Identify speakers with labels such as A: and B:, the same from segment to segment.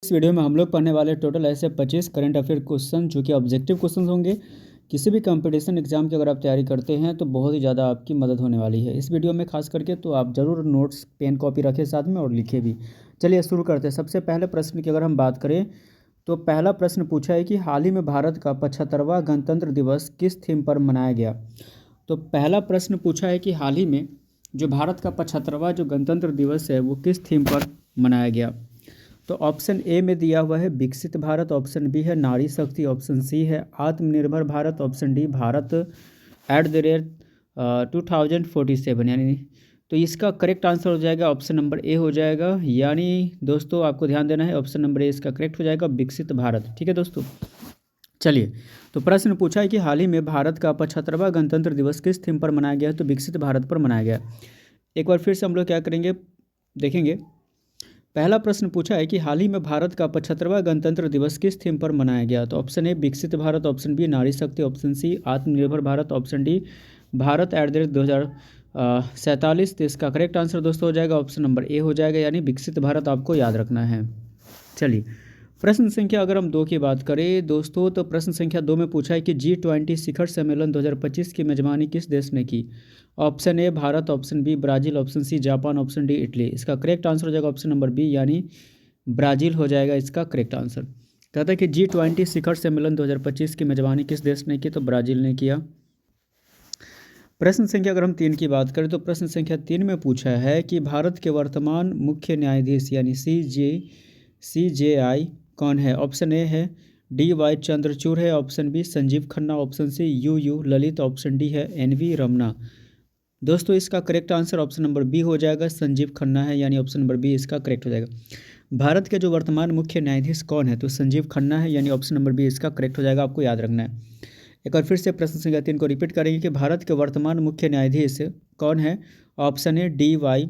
A: इस वीडियो में हम लोग पढ़ने वाले टोटल ऐसे 25 करंट अफेयर क्वेश्चन जो कि ऑब्जेक्टिव क्वेश्चन होंगे। किसी भी कंपटीशन एग्जाम की अगर आप तैयारी करते हैं तो बहुत ही ज़्यादा आपकी मदद होने वाली है इस वीडियो में खास करके। तो आप ज़रूर नोट्स पेन कॉपी रखें साथ में और लिखे भी। चलिए शुरू करते हैं। सबसे पहले प्रश्न की अगर हम बात करें तो पहला प्रश्न पूछा है कि हाल ही में भारत का 75वां गणतंत्र दिवस किस थीम पर मनाया गया। तो पहला प्रश्न पूछा है कि हाल ही में जो भारत का 75वां जो गणतंत्र दिवस है वो किस थीम पर मनाया गया। तो ऑप्शन ए में दिया हुआ है विकसित भारत, ऑप्शन बी है नारी शक्ति, ऑप्शन सी है आत्मनिर्भर भारत, ऑप्शन डी भारत @ 2047 यानी। तो इसका करेक्ट आंसर हो जाएगा ऑप्शन नंबर ए हो जाएगा। यानी दोस्तों आपको ध्यान देना है, ऑप्शन नंबर ए इसका करेक्ट हो जाएगा, विकसित भारत। ठीक है दोस्तों, चलिए तो प्रश्न पूछा है कि हाल ही में भारत का 75वां गणतंत्र दिवस किस थीम पर मनाया गया है। तो विकसित भारत पर मनाया गया। एक बार फिर से हम लोग क्या करेंगे देखेंगे। पहला प्रश्न पूछा है कि हाल ही में भारत का 75वां गणतंत्र दिवस किस थीम पर मनाया गया। तो ऑप्शन ए विकसित भारत, ऑप्शन बी नारी शक्ति, ऑप्शन सी आत्मनिर्भर भारत, ऑप्शन डी भारत @ 2047। तो इसका करेक्ट आंसर दोस्तों हो जाएगा ऑप्शन नंबर ए हो जाएगा, यानी विकसित भारत आपको याद रखना है। चलिए प्रश्न संख्या अगर हम 2 की बात करें दोस्तों, तो प्रश्न संख्या 2 में पूछा है कि G20 शिखर सम्मेलन 2025 की मेजबानी किस देश ने की। Option A Bharat, option B Brazil, option C Japan, option D Italy. इसका करेक्ट आंसर हो जाएगा ऑप्शन नंबर बी, यानी ब्राज़ील हो जाएगा इसका करेक्ट आंसर। कहता है कि G20 शिखर सम्मेलन 2025 की मेजबानी किस देश ने की। तो ब्राज़ील ने किया। प्रश्न संख्या अगर हम 3 की बात करें तो प्रश्न संख्या 3 में पूछा है कि भारत के वर्तमान मुख्य न्यायाधीश यानी CJI कौन है। ऑप्शन ए है DY चंद्रचूड़ है, option B Sanjiv Khanna, option C UU Lalit, option D है NV रमना। दोस्तों इसका correct answer option number B हो जाएगा, संजीव खन्ना है, यानी ऑप्शन नंबर बी इसका करेक्ट हो जाएगा। भारत के जो वर्तमान मुख्य न्यायाधीश कौन है। तो संजीव खन्ना है, यानी ऑप्शन नंबर बी इसका करेक्ट हो जाएगा, आपको याद रखना है। एक बार फिर से प्रश्न संख्या 3 को रिपीट करेंगे कि भारत के वर्तमान मुख्य न्यायाधीश कौन है। ऑप्शन ए DY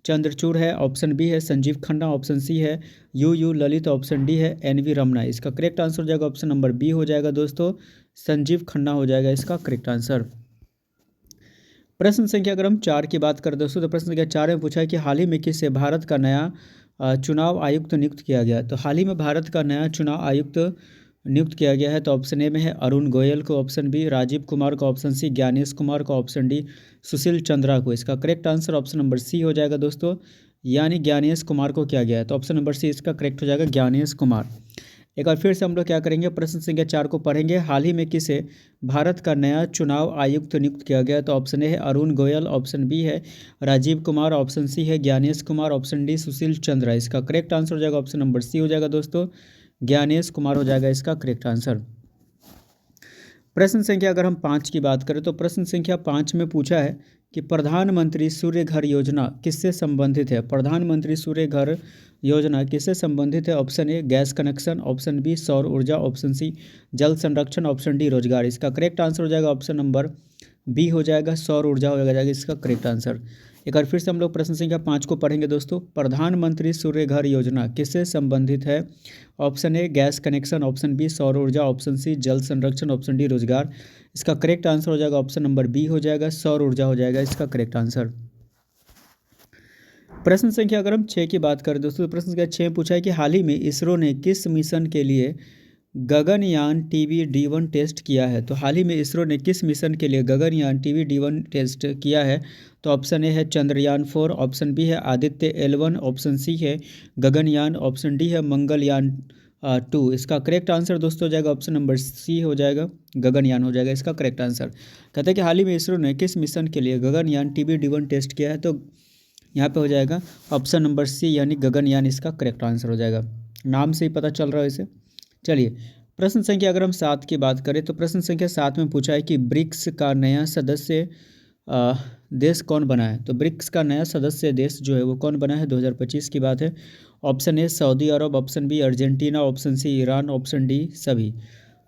A: चंद्रचूड़ है, ऑप्शन बी है संजीव खन्ना, ऑप्शन सी है UU ललित, ऑप्शन डी है NV रमना। इसका करेक्ट आंसर हो जाएगा ऑप्शन नंबर बी हो जाएगा दोस्तों, संजीव खन्ना हो जाएगा इसका करेक्ट आंसर। प्रश्न संख्या अगर हम 4 की बात करें दोस्तों, तो प्रश्न संख्या 4 में पूछा है कि हाल ही में किसे भारत का नया चुनाव आयुक्त नियुक्त किया गया। तो हाल ही में भारत का नया चुनाव आयुक्त नियुक्त किया गया है। तो ऑप्शन ए में है अरुण गोयल को, ऑप्शन बी राजीव कुमार को, ऑप्शन सी ज्ञानेश कुमार को, ऑप्शन डी सुशील चंद्रा को। इसका correct answer option number C हो जाएगा दोस्तों, यानी ज्ञानेश कुमार को किया गया है। तो ऑप्शन नंबर सी इसका करेक्ट हो जाएगा, ज्ञानेश कुमार। एक बार फिर से हम लोग क्या करेंगे, प्रश्न संख्या 4 को पढ़ेंगे। हाल ही में किसे भारत का नया चुनाव आयुक्त नियुक्त किया गया। तो ऑप्शन ए है अरुण गोयल, ऑप्शन बी है राजीव कुमार, ऑप्शन सी है ज्ञानेश कुमार, ऑप्शन डी सुशील चंद्रा। इसका करेक्ट आंसर हो जाएगा ऑप्शन नंबर सी हो जाएगा दोस्तों, ज्ञानेश कुमार हो जाएगा इसका करेक्ट आंसर। प्रश्न संख्या अगर हम 5 की बात करें तो प्रश्न संख्या 5 में पूछा है कि प्रधानमंत्री सूर्य घर योजना किससे संबंधित है। प्रधानमंत्री सूर्य घर योजना किससे संबंधित है। Option A gas connection, option B सौर ऊर्जा, ऑप्शन सी जल संरक्षण, ऑप्शन डी रोजगार। इसका करेक्ट आंसर हो जाएगा ऑप्शन नंबर बी हो जाएगा, सौर ऊर्जा हो जाएगा इसका करेक्ट आंसर। एक बार फिर से हम लोग प्रश्न संख्या 5 को पढ़ेंगे दोस्तों। प्रधानमंत्री सूर्य घर योजना किससे संबंधित है। Option A gas connection, option B सौर ऊर्जा, ऑप्शन सी जल संरक्षण, ऑप्शन डी रोजगार। इसका करेक्ट आंसर हो जाएगा ऑप्शन नंबर बी हो जाएगा, सौर ऊर्जा हो जाएगा इसका करेक्ट आंसर। प्रश्न संख्या अगर हम 6 की बात करें दोस्तों, तो प्रश्न संख्या 6 पूछा है कि हाल ही में इसरो ने किस मिशन के लिए गगनयान TB-D1 टेस्ट किया है। तो हाल ही में इसरो ने किस मिशन के लिए गगनयान TB-D1 टेस्ट किया है। तो ऑप्शन ए है चंद्रयान 4, ऑप्शन बी है आदित्य L1, ऑप्शन सी है गगनयान, ऑप्शन डी है मंगलयान 2। इसका करेक्ट आंसर दोस्तों हो जाएगा ऑप्शन नंबर सी हो जाएगा, गगनयान हो जाएगा इसका करेक्ट आंसर। कहते हैं कि हाल ही में इसरो ने किस मिशन के लिए गगनयान TB-D1 टेस्ट किया है। तो यहाँ पे हो जाएगा ऑप्शन नंबर सी, यानी गगनयान इसका करेक्ट आंसर हो जाएगा। नाम से ही पता चल रहा है इसे। चलिए प्रश्न संख्या अगर हम 7 की बात करें तो प्रश्न संख्या 7 में पूछा है कि ब्रिक्स का नया सदस्य देश कौन बना है। तो ब्रिक्स का नया सदस्य देश जो है वो कौन बना है, 2025 की बात है। Option A Saudi Arab, option B Argentina, option C Iran, option D सभी।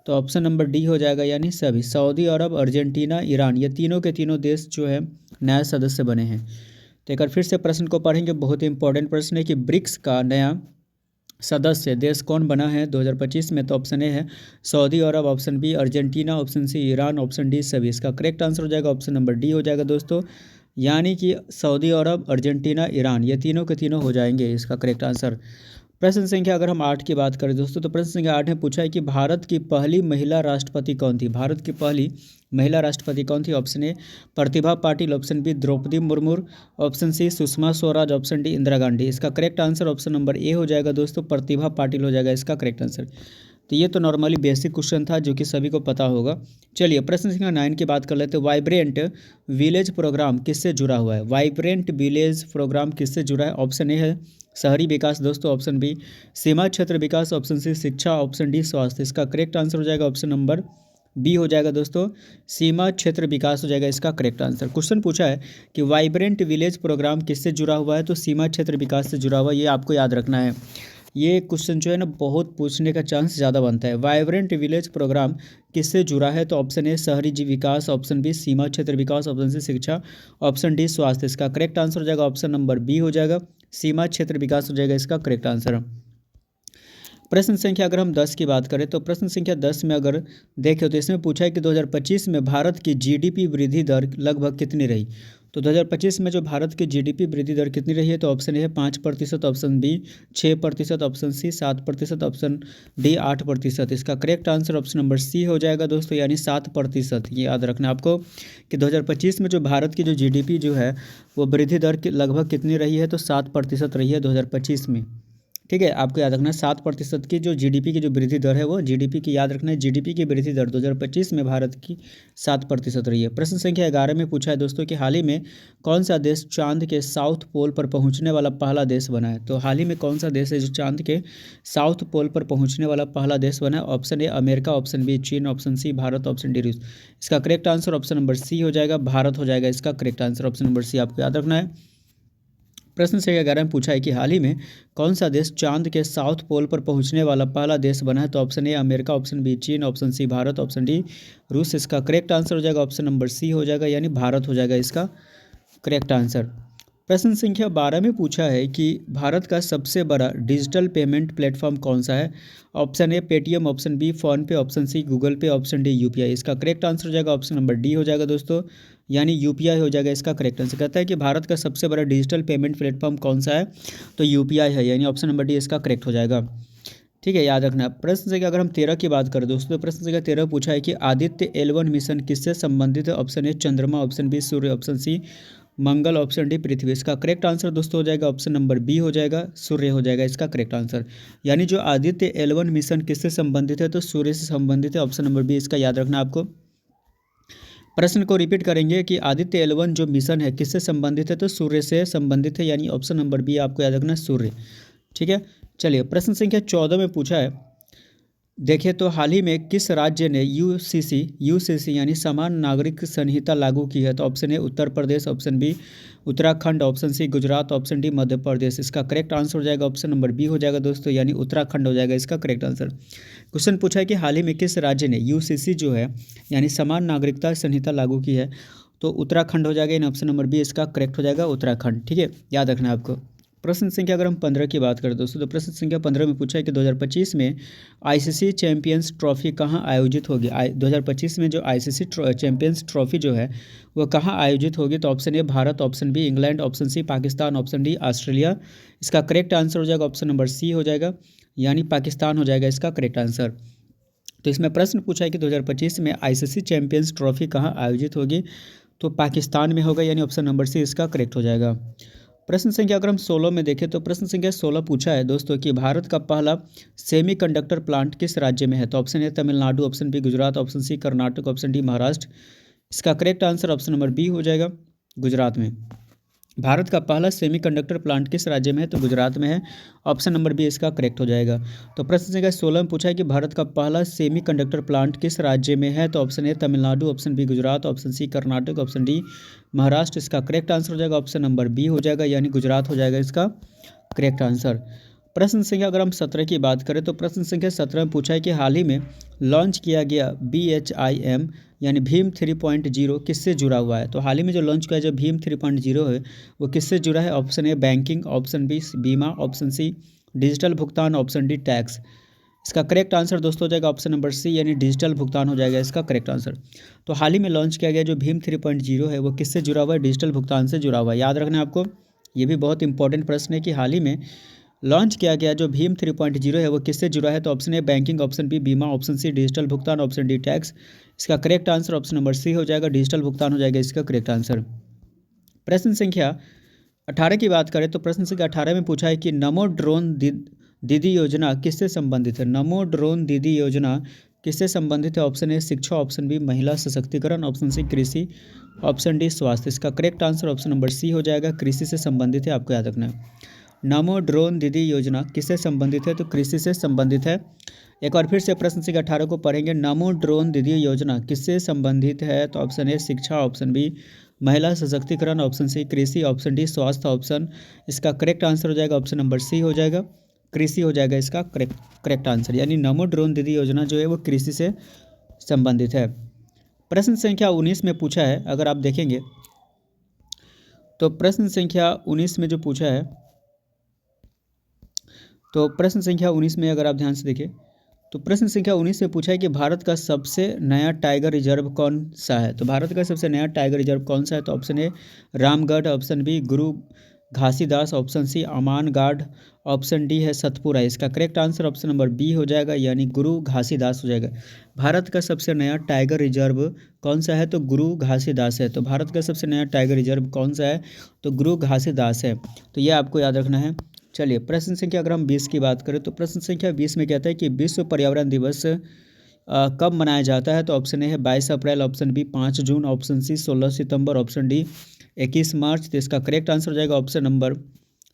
A: तो ऑप्शन नंबर डी हो जाएगा, यानी सभी। सऊदी अरब, अर्जेंटीना, ईरान, ये तीनों के तीनों देश जो है नया सदस्य बने हैं। तो एक बार फिर से प्रश्न को पढ़ेंगे, बहुत ही इंपॉर्टेंट प्रश्न है कि ब्रिक्स का नया सदस्य देश कौन बना है 2025 में। तो ऑप्शन ए है Saudi Arab, option B Argentina, option C Iran, option D सभी। इसका करेक्ट आंसर हो जाएगा ऑप्शन नंबर डी हो जाएगा दोस्तों, यानी कि सऊदी अरब, अर्जेंटीना, ईरान, ये तीनों के तीनों हो जाएंगे इसका करेक्ट आंसर। प्रश्न संख्या अगर हम 8 की बात करें दोस्तों, तो प्रश्न संख्या 8 में पूछा है कि भारत की पहली महिला राष्ट्रपति कौन थी। भारत की पहली महिला राष्ट्रपति कौन थी। Option A Pratibha Patil, option B Droupadi Murmu, option C Sushma Swaraj, option D Indira Gandhi. इसका correct answer option number A हो जाएगा दोस्तों, प्रतिभा पाटिल हो जाएगा इसका करेक्ट आंसर। तो ये तो नॉर्मली बेसिक क्वेश्चन था जो कि सभी को पता होगा। चलिए प्रश्न संख्या 9 की बात कर लेते हैं। वाइब्रेंट विलेज प्रोग्राम किससे जुड़ा हुआ है। वाइब्रेंट विलेज प्रोग्राम किससे जुड़ा है। ऑप्शन ए है शहरी विकास दोस्तों, ऑप्शन बी सीमा क्षेत्र विकास, ऑप्शन सी शिक्षा, ऑप्शन डी स्वास्थ्य। इसका करेक्ट आंसर हो जाएगा ऑप्शन नंबर बी हो जाएगा दोस्तों, सीमा क्षेत्र विकास हो जाएगा इसका करेक्ट आंसर। क्वेश्चन पूछा है कि वाइब्रेंट विलेज प्रोग्राम किससे जुड़ा हुआ है, तो सीमा क्षेत्र विकास से जुड़ा हुआ है, ये आपको याद रखना है। ये क्वेश्चन जो है ना बहुत पूछने का चांस ज़्यादा बनता है। वाइब्रेंट विलेज प्रोग्राम किससे जुड़ा है, तो ऑप्शन ए शहरी विकास, ऑप्शन बी सीमा क्षेत्र विकास, ऑप्शन सी शिक्षा, ऑप्शन डी स्वास्थ्य। इसका करेक्ट आंसर हो जाएगा ऑप्शन नंबर बी हो जाएगा, सीमा क्षेत्र विकास हो जाएगा इसका करेक्ट आंसर। प्रश्न संख्या अगर हम 10 की बात करें, तो प्रश्न संख्या 10 में अगर देखें तो इसमें पूछा है कि 2025 में भारत की जीडीपी वृद्धि दर लगभग कितनी रही। तो 2025 में जो भारत की जीडीपी वृद्धि दर कितनी रही है, तो ऑप्शन ए है 5%, option B 6%, option C 7%, option D 8%। इसका correct answer option number C हो जाएगा दोस्तों, यानी 7%। ये याद रखना आपको कि 2025 में जो भारत की जो जीडीपी जो है वो वृद्धि दर लगभग कितनी रही है, तो 7% रही है 2025 में। ठीक है, आपको याद रखना है 7% की जो जीडीपी की जो वृद्धि दर है वो जीडीपी की याद रखना है, जीडीपी की वृद्धि दर 2025 में भारत की 7% रही है। प्रश्न संख्या 11 में पूछा है दोस्तों कि हाल ही में कौन सा देश चांद के साउथ पोल पर पहुंचने वाला पहला देश बना है। तो हाल ही में कौन सा देश है जो चांद के साउथ पोल पर पहुंचने वाला पहला देश बना है। Option A America, option B चीन, option C Bharat, option D रूस। इसका correct answer option number C हो जाएगा, भारत हो जाएगा इसका correct answer. Option number C आपको याद रखना है। प्रश्न संख्या 11 में पूछा है कि हाल ही में कौन सा देश चांद के साउथ पोल पर पहुंचने वाला पहला देश बना है। तो option A America, option B चीन, option C Bharat, option D रूस। इसका करेक्ट आंसर हो जाएगा ऑप्शन नंबर सी हो जाएगा, यानी भारत हो जाएगा इसका करेक्ट आंसर। प्रश्न संख्या 12 में पूछा है कि भारत का सबसे बड़ा डिजिटल पेमेंट प्लेटफॉर्म कौन सा है। Option A Paytm, option B PhonePe, option C Google Pay, option D UPI. इसका करेक्ट आंसर हो जाएगा ऑप्शन नंबर डी हो जाएगा दोस्तों, यानी यूपीआई हो जाएगा इसका करेक्ट आंसर। कहता है कि भारत का सबसे बड़ा डिजिटल पेमेंट प्लेटफॉर्म कौन सा है, तो यूपीआई है, यानी ऑप्शन नंबर डी इसका करेक्ट हो जाएगा। ठीक है, याद रखना। प्रश्न संख्या अगर हम 13 की बात करें दोस्तों, तो प्रश्न संख्या 13 पूछा है कि आदित्य L1 मिशन किससे संबंधित है। ऑप्शन ए चंद्रमा, ऑप्शन बी सूर्य, ऑप्शन सी मंगल, ऑप्शन डी पृथ्वी। इसका करेक्ट आंसर दोस्तों हो जाएगा ऑप्शन नंबर बी हो जाएगा, सूर्य हो जाएगा इसका करेक्ट आंसर। यानी जो आदित्य L1 मिशन किससे संबंधित है, तो सूर्य से संबंधित है, ऑप्शन नंबर बी इसका याद रखना आपको। प्रश्न को रिपीट करेंगे कि आदित्य L1 जो मिशन है किससे संबंधित है, तो सूर्य से संबंधित है, यानी ऑप्शन नंबर बी आपको याद रखना सूर्य। ठीक है, चलिए प्रश्न संख्या 14 में पूछा है, देखिए तो हाल ही में किस राज्य ने यूसीसी यानी समान नागरिक संहिता लागू की है। तो option A Uttar Pradesh, option B Uttarakhand, option C Gujarat, option D Madhya Pradesh. इसका करेक्ट आंसर हो जाएगा ऑप्शन नंबर बी हो जाएगा दोस्तों, यानी उत्तराखंड हो जाएगा इसका करेक्ट आंसर। क्वेश्चन पूछा है कि हाल ही में किस राज्य ने यूसीसी जो है यानी समान नागरिकता संहिता लागू की है, तो उत्तराखंड हो जाएगा, यानी ऑप्शन नंबर बी इसका करेक्ट हो जाएगा उत्तराखंड। ठीक है, याद रखना है आपको। प्रश्न संख्या अगर हम 15 की बात करें दोस्तों, तो प्रश्न संख्या 15 में पूछा है कि 2025 में आईसीसी चैंपियंस ट्रॉफी कहाँ आयोजित होगी। 2025 में जो आईसीसी चैंपियंस ट्रॉफी जो है वो कहाँ आयोजित होगी। तो option A Bharat, option B England, option C Pakistan, option D Australia. इसका करेक्ट आंसर हो जाएगा ऑप्शन नंबर सी हो जाएगा, यानी पाकिस्तान हो जाएगा इसका करेक्ट आंसर। तो इसमें प्रश्न पूछा है कि 2025 में आईसीसी चैंपियंस ट्रॉफी कहाँ आयोजित होगी, तो पाकिस्तान में होगा, यानी ऑप्शन नंबर सी इसका करेक्ट हो जाएगा। प्रश्न संख्या अगर हम 16 में देखें, तो प्रश्न संख्या 16 पूछा है दोस्तों कि भारत का पहला सेमीकंडक्टर प्लांट किस राज्य में है। तो option A Tamil Nadu, option B Gujarat, option C Karnataka, option D Maharashtra. इसका correct answer option number B हो जाएगा, गुजरात में। भारत का पहला सेमीकंडक्टर प्लांट किस राज्य में है, तो गुजरात में है, ऑप्शन नंबर बी इसका करेक्ट हो जाएगा। तो प्रश्न संख्या 16 में पूछा है कि भारत का पहला सेमीकंडक्टर प्लांट किस राज्य में है। तो option A Tamil Nadu, option B Gujarat, option C Karnataka, option D Maharashtra. इसका करेक्ट आंसर हो जाएगा ऑप्शन नंबर बी हो जाएगा, यानी गुजरात हो जाएगा इसका करेक्ट आंसर। प्रश्न संख्या अगर हम 17 की बात करें, तो प्रश्न संख्या 17 में पूछा है कि हाल ही में लॉन्च किया गया BHIM यानी भीम 3.0 किससे जुड़ा हुआ है। तो हाल ही में जो लॉन्च किया जो भीम 3.0 है वो किससे जुड़ा है। Option A banking, option B बीमा, ऑप्शन सी डिजिटल भुगतान, ऑप्शन डी टैक्स। इसका करेक्ट आंसर दोस्तों हो जाएगा ऑप्शन नंबर सी, यानी डिजिटल भुगतान हो जाएगा इसका करेक्ट आंसर। तो हाल ही में लॉन्च किया गया जो भीम 3.0 है वो किससे जुड़ा हुआ है, डिजिटल भुगतान से जुड़ा हुआ है। याद रखना है आपको, ये भी बहुत इंपॉर्टेंट प्रश्न है कि हाल ही में लॉन्च किया गया जो भीम 3.0 है वो किससे जुड़ा है? तो option A banking, option B बीमा, ऑप्शन सी डिजिटल भुगतान, ऑप्शन डी टैक्स। इसका correct answer option number C हो जाएगा, डिजिटल भुगतान हो जाएगा इसका करेक्ट आंसर। प्रश्न संख्या 18 की बात करें तो प्रश्न संख्या 18 में पूछा है कि नमो ड्रोन दीदी योजना किससे संबंधित है? नमो ड्रोन दीदी योजना किससे संबंधित है? ऑप्शन ए शिक्षा, ऑप्शन बी महिला सशक्तिकरण, ऑप्शन सी कृषि, ऑप्शन डी स्वास्थ्य। इसका correct answer option number C हो जाएगा, कृषि से संबंधित है, आपको याद रखना है। नमो ड्रोन दीदी योजना किससे संबंधित है? तो कृषि से संबंधित है। एक बार फिर से प्रश्न संख्या 18 को पढ़ेंगे। नमो ड्रोन दीदी योजना किससे संबंधित है? तो ऑप्शन ए शिक्षा, ऑप्शन बी महिला सशक्तिकरण, ऑप्शन सी कृषि, ऑप्शन डी स्वास्थ्य। ऑप्शन इसका करेक्ट आंसर हो जाएगा ऑप्शन नंबर सी हो जाएगा, कृषि हो जाएगा इसका करेक्ट आंसर। यानी नमो ड्रोन दीदी योजना जो है वो कृषि से संबंधित है। प्रश्न संख्या 19 में पूछा है, अगर आप देखेंगे तो प्रश्न संख्या 19 में जो पूछा है, तो प्रश्न संख्या 19 में अगर आप ध्यान से देखें तो प्रश्न संख्या 19 में पूछा है कि भारत का सबसे नया टाइगर रिजर्व कौन सा है? तो भारत का सबसे नया टाइगर रिजर्व कौन सा है? तो option A Ramgarh, option B Guru Ghasidas, option C अमान गार्ड, ऑप्शन डी है सतपुरा। इसका correct answer option number B हो जाएगा, यानी गुरु घासीदास हो जाएगा। भारत का सबसे नया टाइगर रिजर्व कौन सा है? तो गुरु घासीदास है। तो भारत का सबसे नया टाइगर रिजर्व कौन सा है? तो गुरु घासीदास है। तो ये आपको याद रखना है। चलिए प्रश्न संख्या अगर हम 20 की बात करें तो प्रश्न संख्या 20 में कहता है कि विश्व पर्यावरण दिवस कब मनाया जाता है? तो ऑप्शन ए है 22 अप्रैल, ऑप्शन बी 5 जून, ऑप्शन सी 16 सितंबर, ऑप्शन डी 21 मार्च। तो इसका करेक्ट आंसर हो जाएगा ऑप्शन नंबर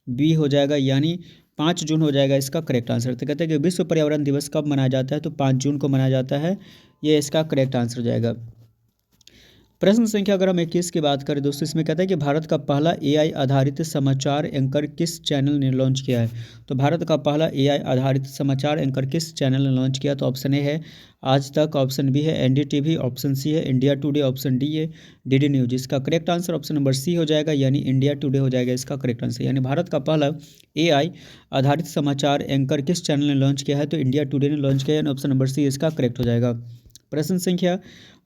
A: बी हो जाएगा, यानी 5 जून हो जाएगा इसका करेक्ट आंसर। तो कहते हैं कि विश्व पर्यावरण दिवस कब मनाया जाता है? तो 5 जून को मनाया जाता है, ये इसका करेक्ट आंसर हो जाएगा। प्रश्न संख्या अगर हम 21 की बात करें दोस्तों, इसमें कहता है कि भारत का पहला एआई आधारित समाचार एंकर किस चैनल ने लॉन्च किया है? तो भारत का पहला एआई आधारित समाचार एंकर किस चैनल ने लॉन्च किया? तो ऑप्शन ए है आज तक, ऑप्शन बी है एनडीटीवी, ऑप्शन सी है इंडिया टुडे, ऑप्शन डी है डीडी न्यूज। इसका correct answer option number C हो जाएगा, यानी इंडिया टुडे हो जाएगा इसका करेक्ट आंसर। यानी भारत का पहला एआई आधारित समाचार एंकर किस चैनल ने लॉन्च किया है? तो इंडिया टुडे ने लॉन्च किया है, ऑप्शन नंबर सी इसका करेक्ट हो जाएगा। प्रश्न संख्या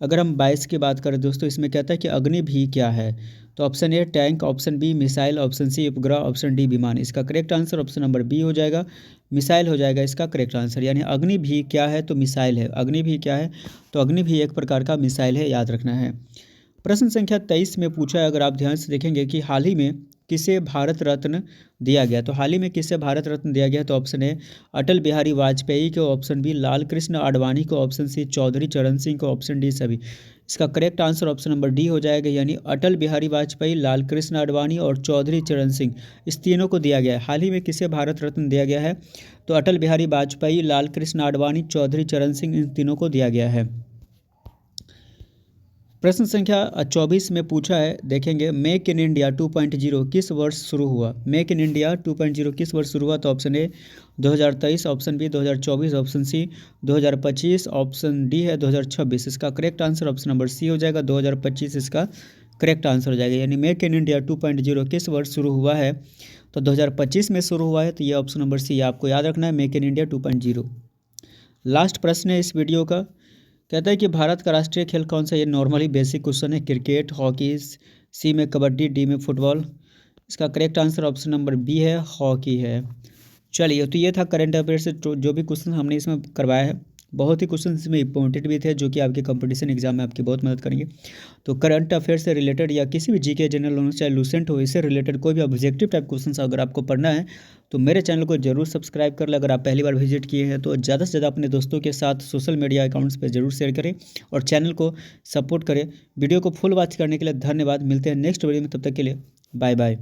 A: अगर हम 22 की बात करें दोस्तों, इसमें कहता है कि अग्निवी क्या है? तो option A tank, option B missile, option C उपग्रह, ऑप्शन डी विमान। इसका correct answer option number B हो जाएगा, मिसाइल हो जाएगा इसका करेक्ट आंसर। यानी अग्निवी क्या है? तो मिसाइल है। अग्निवी क्या है? तो अग्निवी एक प्रकार का मिसाइल है, याद रखना है। प्रश्न संख्या 23 में पूछा है, अगर आप ध्यान से देखेंगे कि हाल ही में किसे भारत रत्न दिया गया? तो हाल ही में किसे भारत रत्न दिया गया? तो ऑप्शन ए अटल बिहारी वाजपेयी को, ऑप्शन बी लाल कृष्ण आडवाणी को, ऑप्शन सी चौधरी चरण सिंह को, ऑप्शन डी सभी। इसका correct answer option number D हो जाएगा, यानी अटल बिहारी वाजपेयी, लाल कृष्ण आडवाणी और चौधरी चरण सिंह, इस तीनों को दिया गया है। हाल ही में किसे भारत रत्न दिया गया है? तो अटल बिहारी वाजपेयी, लाल कृष्ण आडवाणी, चौधरी चरण सिंह, इन तीनों को दिया गया है। प्रश्न संख्या 24 में पूछा है, देखेंगे मेक इन इंडिया 2.0 किस वर्ष शुरू हुआ? मेक इन इंडिया 2.0 किस वर्ष शुरू हुआ? तो option A 2023, option B 2024, option C 2025, option D है 2026। इसका correct answer option number C हो जाएगा, 2025 इसका करेक्ट आंसर हो जाएगा। यानी मेक इन इंडिया 2.0 किस वर्ष शुरू हुआ है? तो 2025 में शुरू हुआ है, तो ये ऑप्शन नंबर सी आपको याद रखना है, मेक इन इंडिया 2.0। लास्ट प्रश्न है इस वीडियो का, कहता है कि भारत का राष्ट्रीय खेल कौन सा? ये नॉर्मली बेसिक क्वेश्चन है। क्रिकेट, हॉकी, सी में कबड्डी, डी में फुटबॉल। इसका correct answer option number B है, हॉकी है। चलिए, तो ये था करंट अफेयर से जो भी क्वेश्चन हमने इसमें करवाया है। बहुत ही क्वेश्चन इसमें इंपॉर्टेंट भी थे, जो कि आपके कंपटीशन एग्जाम में आपकी बहुत मदद करेंगे। तो करंट अफेयर से रिलेटेड या किसी भी जीके जनरल नॉलेज, चाहे लूसेंट हो, इससे रिलेटेड कोई भी ऑब्जेक्टिव टाइप क्वेश्चन अगर आपको पढ़ना है तो मेरे चैनल को जरूर सब्सक्राइब कर लें। अगर आप पहली बार विजिट किए हैं तो ज़्यादा से ज़्यादा अपने दोस्तों के साथ सोशल मीडिया अकाउंट्स पर जरूर शेयर करें और चैनल को सपोर्ट करें। वीडियो को फुल वॉच करने के लिए धन्यवाद। मिलते हैं नेक्स्ट वीडियो में, तब तक के लिए बाय बाय।